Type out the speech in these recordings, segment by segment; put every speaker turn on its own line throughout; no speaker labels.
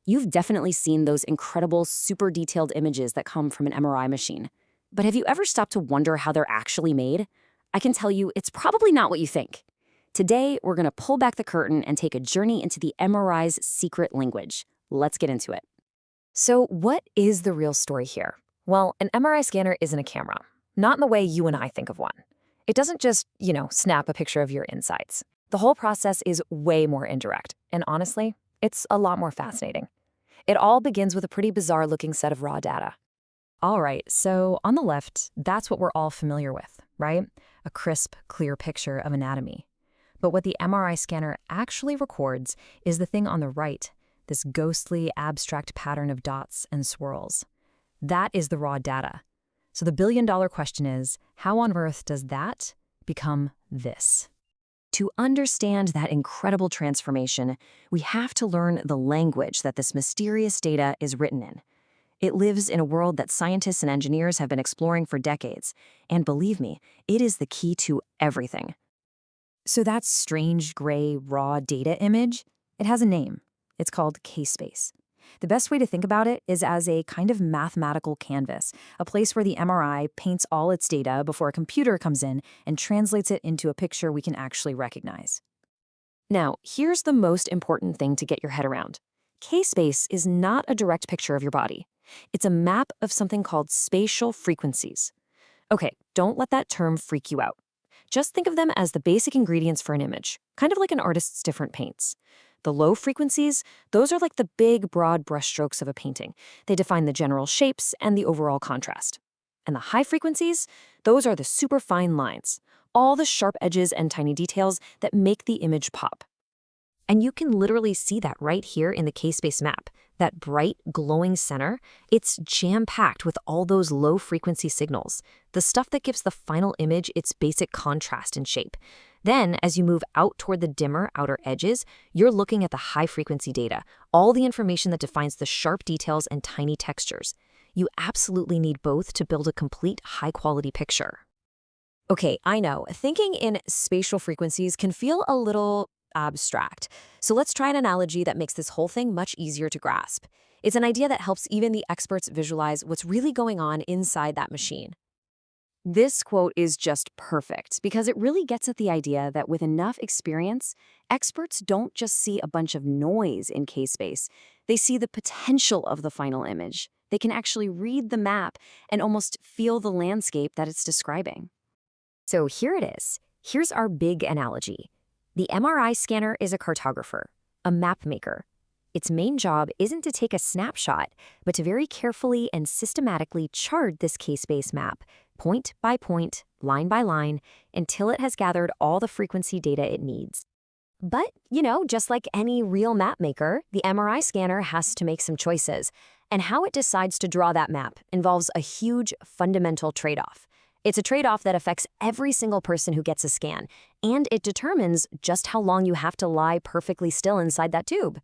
You've definitely seen those incredible, super detailed images that come from an MRI machine. But have you ever stopped to wonder how they're actually made? I can tell you, it's probably not what you think. Today, we're going to pull back the curtain and take a journey into the MRI's secret language. Let's get into it. So, what is the real story here? Well, an MRI scanner isn't a camera, not in the way you and I think of one. It doesn't just, snap a picture of your insides. The whole process is way more indirect, and honestly, it's a lot more fascinating. It all begins with a pretty bizarre-looking set of raw data. All right, so on the left, that's what we're all familiar with, right? A crisp, clear picture of anatomy. But what the MRI scanner actually records is the thing on the right, this ghostly, abstract pattern of dots and swirls. That is the raw data. So the billion-dollar question is, how on earth does that become this? To understand that incredible transformation, we have to learn the language that this mysterious data is written in. It lives in a world that scientists and engineers have been exploring for decades, and believe me, it is the key to everything. So that strange, gray, raw data image, it has a name. It's called K-space. The best way to think about it is as a kind of mathematical canvas, a place where the MRI paints all its data before a computer comes in and translates it into a picture we can actually recognize. Now, here's the most important thing to get your head around. K-space is not a direct picture of your body. It's a map of something called spatial frequencies. Okay, don't let that term freak you out. Just think of them as the basic ingredients for an image, kind of like an artist's different paints. The low frequencies, those are like the big, broad brushstrokes of a painting. They define the general shapes and the overall contrast. And the high frequencies, those are the super fine lines, all the sharp edges and tiny details that make the image pop. And you can literally see that right here in the K-space map. That bright, glowing center, it's jam-packed with all those low-frequency signals, the stuff that gives the final image its basic contrast and shape. Then, as you move out toward the dimmer outer edges, you're looking at the high-frequency data, all the information that defines the sharp details and tiny textures. You absolutely need both to build a complete, high-quality picture. Okay, I know, thinking in spatial frequencies can feel a little abstract. So let's try an analogy that makes this whole thing much easier to grasp. It's an idea that helps even the experts visualize what's really going on inside that machine. This quote is just perfect because it really gets at the idea that with enough experience, experts don't just see a bunch of noise in K-space. They see the potential of the final image. They can actually read the map and almost feel the landscape that it's describing. So here it is. Here's our big analogy. The MRI scanner is a cartographer, a map maker. Its main job isn't to take a snapshot, but to very carefully and systematically chart this K-space map, point by point, line by line, until it has gathered all the frequency data it needs. But, just like any real map maker, the MRI scanner has to make some choices, and how it decides to draw that map involves a huge, fundamental trade-off. It's a trade-off that affects every single person who gets a scan, and it determines just how long you have to lie perfectly still inside that tube.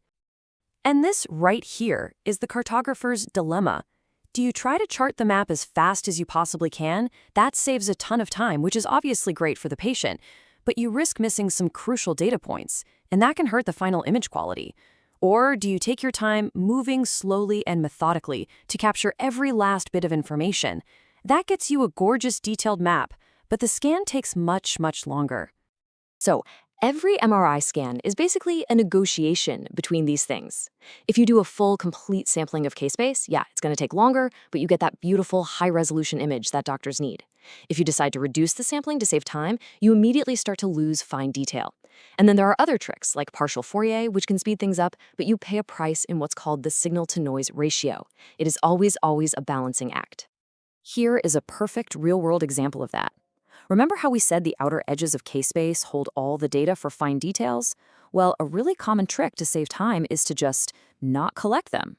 And this right here is the cartographer's dilemma. Do you try to chart the map as fast as you possibly can? That saves a ton of time, which is obviously great for the patient, but you risk missing some crucial data points, and that can hurt the final image quality. Or do you take your time moving slowly and methodically to capture every last bit of information? That gets you a gorgeous detailed map, but the scan takes much, much longer. So, every MRI scan is basically a negotiation between these things. If you do a full, complete sampling of K-space, yeah, it's going to take longer, but you get that beautiful, high-resolution image that doctors need. If you decide to reduce the sampling to save time, you immediately start to lose fine detail. And then there are other tricks, like partial Fourier, which can speed things up, but you pay a price in what's called the signal-to-noise ratio. It is always, always a balancing act. Here is a perfect real-world example of that. Remember how we said the outer edges of K-space hold all the data for fine details? Well, a really common trick to save time is to just not collect them.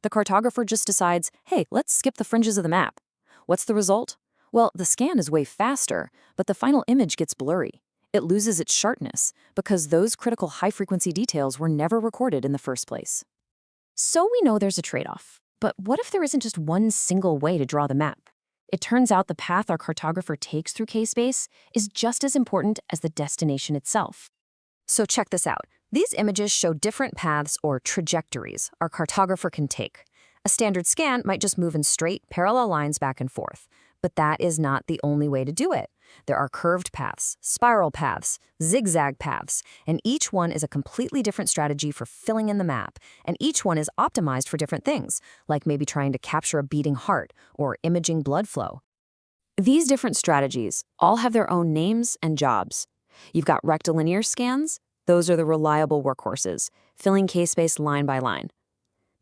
The cartographer just decides, hey, let's skip the fringes of the map. What's the result? Well, the scan is way faster, but the final image gets blurry. It loses its sharpness because those critical high-frequency details were never recorded in the first place. So we know there's a trade-off. But what if there isn't just one single way to draw the map? It turns out the path our cartographer takes through K-space is just as important as the destination itself. So check this out. These images show different paths or trajectories our cartographer can take. A standard scan might just move in straight, parallel lines back and forth. But that is not the only way to do it. There are curved paths, spiral paths, zigzag paths, and each one is a completely different strategy for filling in the map, and each one is optimized for different things, like maybe trying to capture a beating heart or imaging blood flow. These different strategies all have their own names and jobs. You've got rectilinear scans. Those are the reliable workhorses, filling K-space line by line.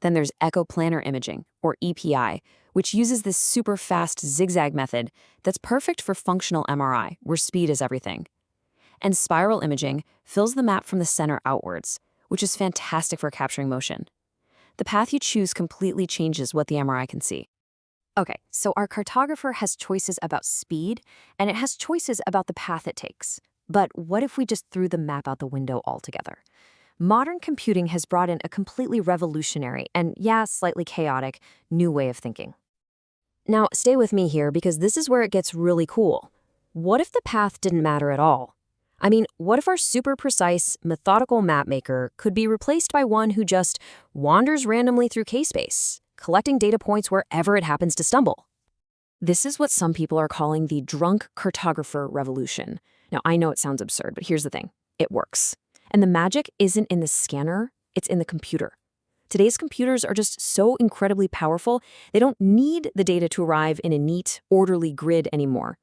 Then there's echoplanar imaging, or EPI, which uses this super fast zigzag method that's perfect for functional MRI, where speed is everything. And spiral imaging fills the map from the center outwards, which is fantastic for capturing motion. The path you choose completely changes what the MRI can see. Okay, so our cartographer has choices about speed, and it has choices about the path it takes. But what if we just threw the map out the window altogether? Modern computing has brought in a completely revolutionary and, yeah, slightly chaotic new way of thinking. Now, stay with me here because this is where it gets really cool. What if the path didn't matter at all? I mean, what if our super precise, methodical mapmaker could be replaced by one who just wanders randomly through K-space, collecting data points wherever it happens to stumble? This is what some people are calling the drunk cartographer revolution. Now, I know it sounds absurd, but here's the thing. It works. And the magic isn't in the scanner, it's in the computer. Today's computers are just so incredibly powerful, they don't need the data to arrive in a neat, orderly grid anymore.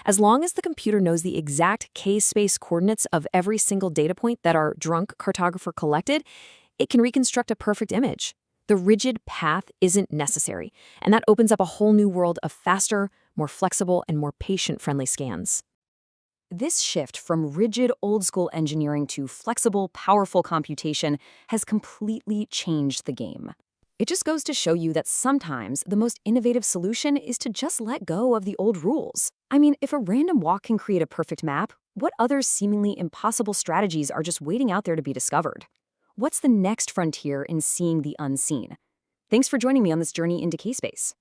As long as the computer knows the exact K-space coordinates of every single data point that our drunk cartographer collected, it can reconstruct a perfect image. The rigid path isn't necessary, and that opens up a whole new world of faster, more flexible, and more patient-friendly scans. This shift from rigid old-school engineering to flexible, powerful computation has completely changed the game. It just goes to show you that sometimes the most innovative solution is to just let go of the old rules. I mean, if a random walk can create a perfect map, what other seemingly impossible strategies are just waiting out there to be discovered? What's the next frontier in seeing the unseen? Thanks for joining me on this journey into K-space.